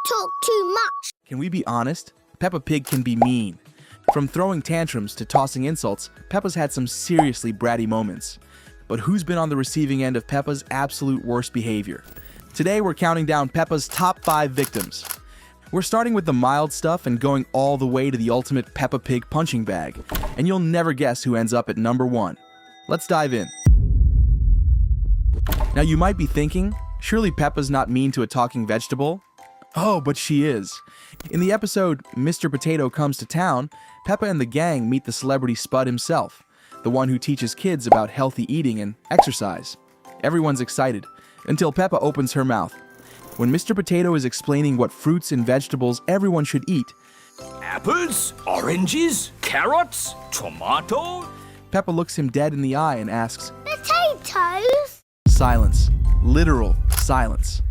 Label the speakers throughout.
Speaker 1: talk too much.
Speaker 2: Can we be honest? Peppa Pig can be mean. From throwing tantrums to tossing insults, Peppa's had some seriously bratty moments. But who's been on the receiving end of Peppa's absolute worst behavior? Today we're counting down Peppa's top 5 victims. We're starting with the mild stuff and going all the way to the ultimate Peppa Pig punching bag. And you'll never guess who ends up at number 1. Let's dive in. Now you might be thinking, surely Peppa's not mean to a talking vegetable? Oh, but she is. In the episode Mr. Potato Comes to Town, Peppa and the gang meet the celebrity Spud himself, the one who teaches kids about healthy eating and exercise. Everyone's excited, until Peppa opens her mouth. When Mr. Potato is explaining what fruits and vegetables everyone should eat,
Speaker 3: apples, oranges, carrots, tomato.
Speaker 2: Peppa looks him dead in the eye and asks,
Speaker 1: Potatoes?
Speaker 2: Silence. Literal silence.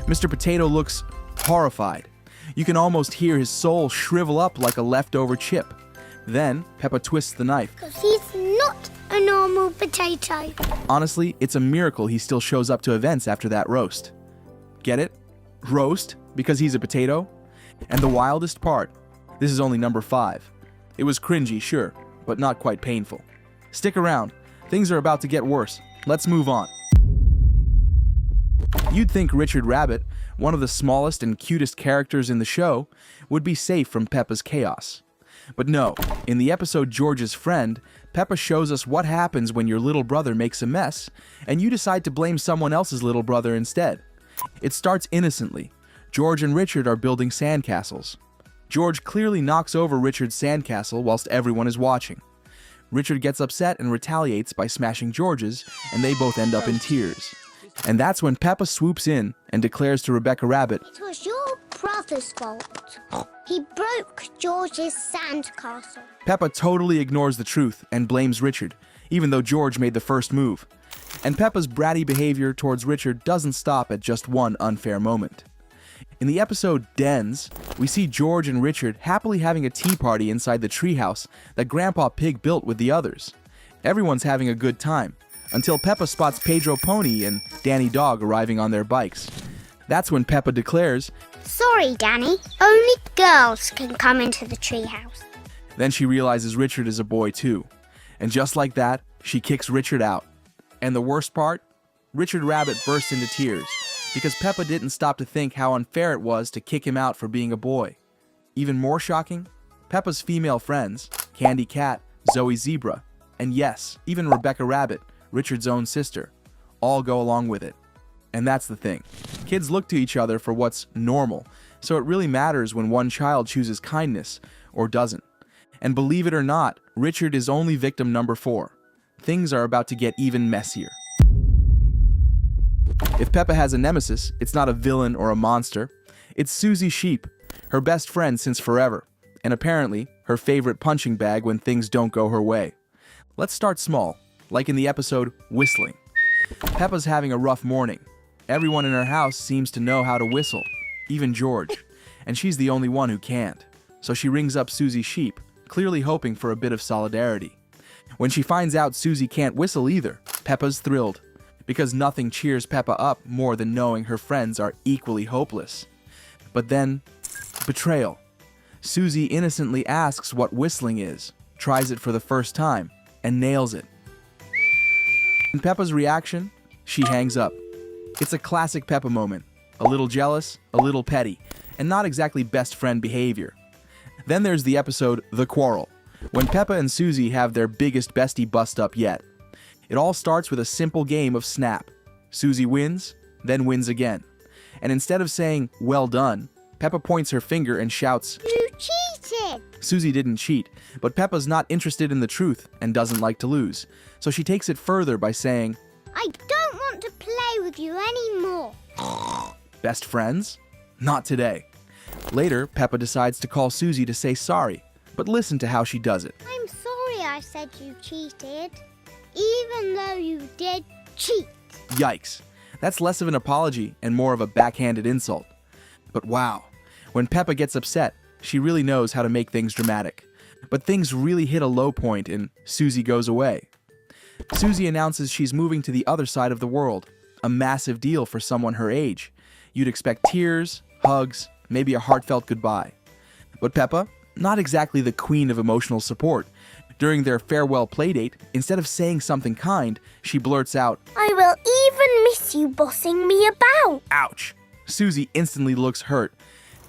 Speaker 2: Mr. Potato looks horrified. You can almost hear his soul shrivel up like a leftover chip. Then, Peppa twists the knife.
Speaker 1: Because he's not a normal potato.
Speaker 2: Honestly, it's a miracle he still shows up to events after that roast. Get it? Roast? Because he's a potato? And the wildest part, this is only number 5. It was cringy, sure, but not quite painful. Stick around. Things are about to get worse. Let's move on. You'd think Richard Rabbit, one of the smallest and cutest characters in the show, would be safe from Peppa's chaos. But no, in the episode George's Friend, Peppa shows us what happens when your little brother makes a mess, and you decide to blame someone else's little brother instead. It starts innocently. George and Richard are building sandcastles. George clearly knocks over Richard's sandcastle whilst everyone is watching. Richard gets upset and retaliates by smashing George's, and they both end up in tears. And that's when Peppa swoops in and declares to Rebecca Rabbit,
Speaker 1: It was your brother's fault. He broke George's sandcastle.
Speaker 2: Peppa totally ignores the truth and blames Richard, even though George made the first move. And Peppa's bratty behavior towards Richard doesn't stop at just one unfair moment. In the episode Dens, we see George and Richard happily having a tea party inside the treehouse that Grandpa Pig built with the others. Everyone's having a good time, until Peppa spots Pedro Pony and Danny Dog arriving on their bikes. That's when Peppa declares,
Speaker 1: Sorry, Danny. Only girls can come into the treehouse.
Speaker 2: Then she realizes Richard is a boy too. And just like that, she kicks Richard out. And the worst part? Richard Rabbit bursts into tears, because Peppa didn't stop to think how unfair it was to kick him out for being a boy. Even more shocking, Peppa's female friends, Candy Cat, Zoe Zebra, and yes, even Rebecca Rabbit, Richard's own sister, all go along with it. And that's the thing. Kids look to each other for what's normal, so it really matters when one child chooses kindness or doesn't. And believe it or not, Richard is only victim number 4. Things are about to get even messier. If Peppa has a nemesis, it's not a villain or a monster. It's SUZY Sheep, her best friend since forever, and apparently her favorite punching bag when things don't go her way. Let's start small, like in the episode Whistling. Peppa's having a rough morning. Everyone in her house seems to know how to whistle, even George, and she's the only one who can't. So she rings up SUZY Sheep, clearly hoping for a bit of solidarity. When she finds out SUZY can't whistle either, Peppa's thrilled, because nothing cheers Peppa up more than knowing her friends are equally hopeless. But then, betrayal. SUZY innocently asks what whistling is, tries it for the first time, and nails it. In Peppa's reaction, she hangs up. It's a classic Peppa moment, a little jealous, a little petty, and not exactly best friend behavior. Then there's the episode The Quarrel, when Peppa and SUZY have their biggest bestie bust-up yet. It all starts with a simple game of Snap. SUZY wins, then wins again. And instead of saying, well done, Peppa points her finger and shouts,
Speaker 1: You cheated!
Speaker 2: SUZY didn't cheat, but Peppa's not interested in the truth and doesn't like to lose. So she takes it further by saying,
Speaker 1: I don't want to play with you anymore.
Speaker 2: Best friends? Not today. Later, Peppa decides to call SUZY to say sorry, but listen to how she does it.
Speaker 1: I'm sorry I said you cheated, even though you did cheat.
Speaker 2: Yikes. That's less of an apology and more of a backhanded insult. But wow, when Peppa gets upset, she really knows how to make things dramatic. But things really hit a low point and SUZY goes away. SUZY announces she's moving to the other side of the world, a massive deal for someone her age. You'd expect tears, hugs, maybe a heartfelt goodbye. But Peppa, not exactly the queen of emotional support. During their farewell playdate, instead of saying something kind, she blurts out,
Speaker 1: I will even miss you bossing me about.
Speaker 2: "Ouch!" Suzy instantly looks hurt.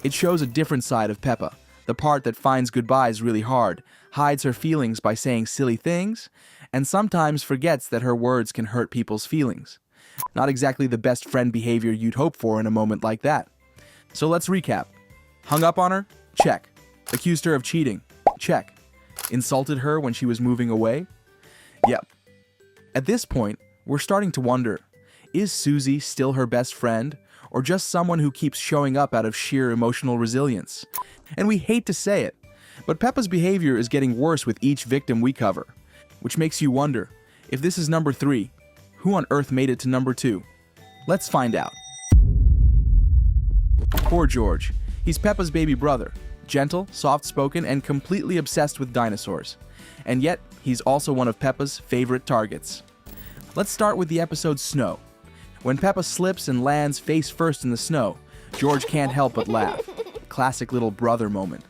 Speaker 2: It shows a different side of Peppa, the part that finds goodbyes really hard, hides her feelings by saying silly things, and sometimes forgets that her words can hurt people's feelings. Not exactly the best friend behavior you'd hope for in a moment like that. So let's recap. Hung up on her? Check. Accused her of cheating? Check. Insulted her when she was moving away? Yep. At this point, we're starting to wonder, is Suzy still her best friend, or just someone who keeps showing up out of sheer emotional resilience? And we hate to say it, but Peppa's behavior is getting worse with each victim we cover, which makes you wonder, if this is number 3, who on earth made it to number 2? Let's find out. Poor George. He's Peppa's baby brother, gentle, soft-spoken, and completely obsessed with dinosaurs. And yet, he's also one of Peppa's favorite targets. Let's start with the episode Snow. When Peppa slips and lands face first in the snow, George can't help but laugh. Classic little brother moment.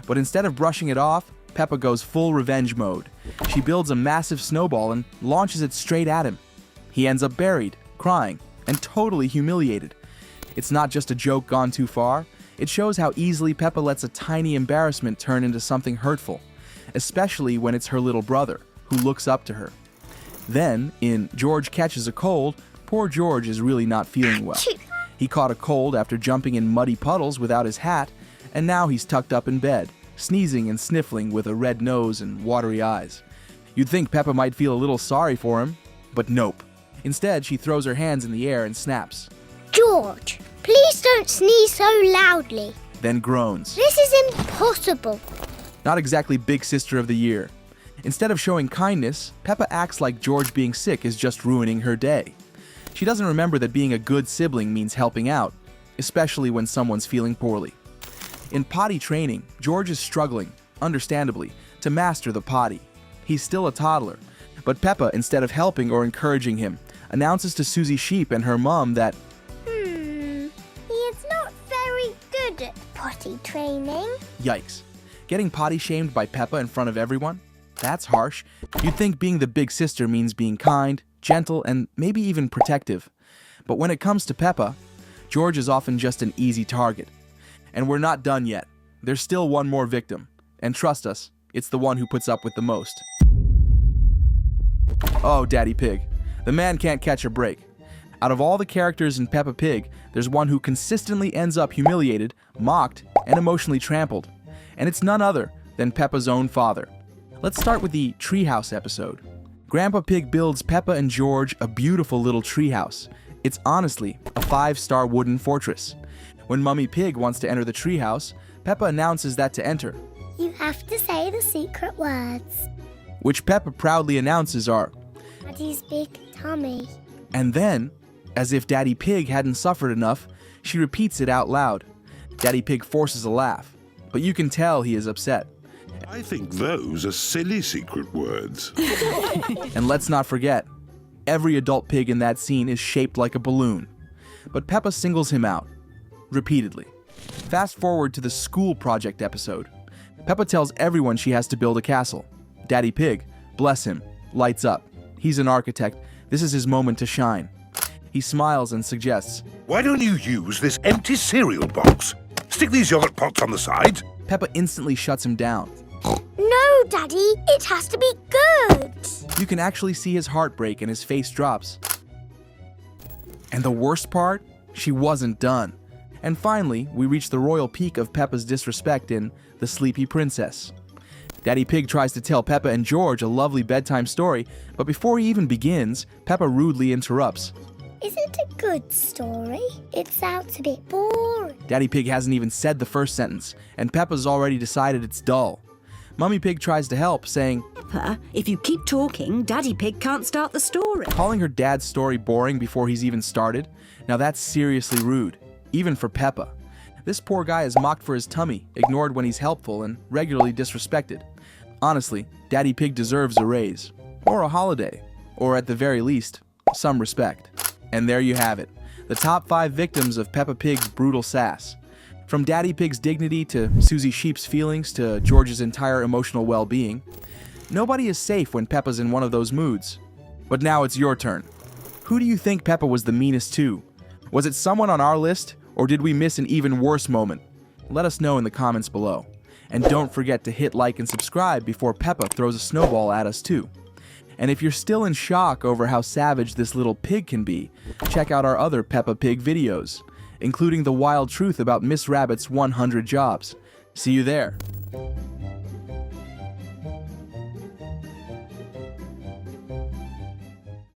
Speaker 2: But instead of brushing it off, Peppa goes full revenge mode. She builds a massive snowball and launches it straight at him. He ends up buried, crying, and totally humiliated. It's not just a joke gone too far. It shows how easily Peppa lets a tiny embarrassment turn into something hurtful, especially when it's her little brother, who looks up to her. Then, in George Catches a Cold, poor George is really not feeling well. He caught a cold after jumping in muddy puddles without his hat, and now he's tucked up in bed, sneezing and sniffling with a red nose and watery eyes. You'd think Peppa might feel a little sorry for him, but nope. Instead, she throws her hands in the air and snaps.
Speaker 1: George, please don't sneeze so loudly.
Speaker 2: Then groans.
Speaker 1: This is impossible.
Speaker 2: Not exactly big sister of the year. Instead of showing kindness, Peppa acts like George being sick is just ruining her day. She doesn't remember that being a good sibling means helping out, especially when someone's feeling poorly. In potty training, George is struggling, understandably, to master the potty. He's still a toddler, but Peppa, instead of helping or encouraging him, announces to Suzy Sheep and her mom that
Speaker 1: He is not very good at potty training.
Speaker 2: Yikes. Getting potty shamed by Peppa in front of everyone? That's harsh. You'd think being the big sister means being kind, gentle, and maybe even protective. But when it comes to Peppa, George is often just an easy target. And we're not done yet. There's still one more victim. And trust us, it's the one who puts up with the most. Oh, Daddy Pig. The man can't catch a break. Out of all the characters in Peppa Pig, there's one who consistently ends up humiliated, mocked, and emotionally trampled. And it's none other than Peppa's own father. Let's start with the treehouse episode. Grandpa Pig builds Peppa and George a beautiful little treehouse. It's honestly a 5-star wooden fortress. When Mummy Pig wants to enter the treehouse, Peppa announces that to enter,
Speaker 1: You have to say the secret words.
Speaker 2: which Peppa proudly announces are,
Speaker 1: Daddy's big tummy.
Speaker 2: and then, as if Daddy Pig hadn't suffered enough, she repeats it out loud. Daddy Pig forces a laugh, but you can tell he is upset.
Speaker 4: I think those are silly secret words.
Speaker 2: And let's not forget, every adult pig in that scene is shaped like a balloon. But Peppa singles him out, repeatedly. Fast forward to the school project episode. Peppa tells everyone she has to build a castle. Daddy Pig, bless him, lights up. He's an architect. This is his moment to shine. He smiles and suggests,
Speaker 4: Why don't you use this empty cereal box? Stick these yogurt pots on the sides.
Speaker 2: Peppa instantly shuts him down.
Speaker 1: No, Daddy, it has to be good.
Speaker 2: You can actually see his heart break and his face drops. And the worst part? She wasn't done. And finally, we reach the royal peak of Peppa's disrespect in The Sleepy Princess. Daddy Pig tries to tell Peppa and George a lovely bedtime story, but before he even begins, Peppa rudely interrupts.
Speaker 1: Is it a good story? It sounds a bit boring.
Speaker 2: Daddy Pig hasn't even said the first sentence, and Peppa's already decided it's dull. Mummy Pig tries to help, saying,
Speaker 5: Peppa, if you keep talking, Daddy Pig can't start the story.
Speaker 2: calling her dad's story boring before he's even started. Now that's seriously rude, even for Peppa. This poor guy is mocked for his tummy, ignored when he's helpful, and regularly disrespected. Honestly, Daddy Pig deserves a raise, or a holiday, or at the very least, some respect. And there you have it, the top 5 victims of Peppa Pig's brutal sass. From Daddy Pig's dignity to Suzy Sheep's feelings to George's entire emotional well-being, nobody is safe when Peppa's in one of those moods. But now it's your turn. Who do you think Peppa was the meanest to? Was it someone on our list, or did we miss an even worse moment? Let us know in the comments below. And don't forget to hit like and subscribe before Peppa throws a snowball at us too. And if you're still in shock over how savage this little pig can be, check out our other Peppa Pig videos, including the wild truth about Miss Rabbit's 100 jobs. See you there.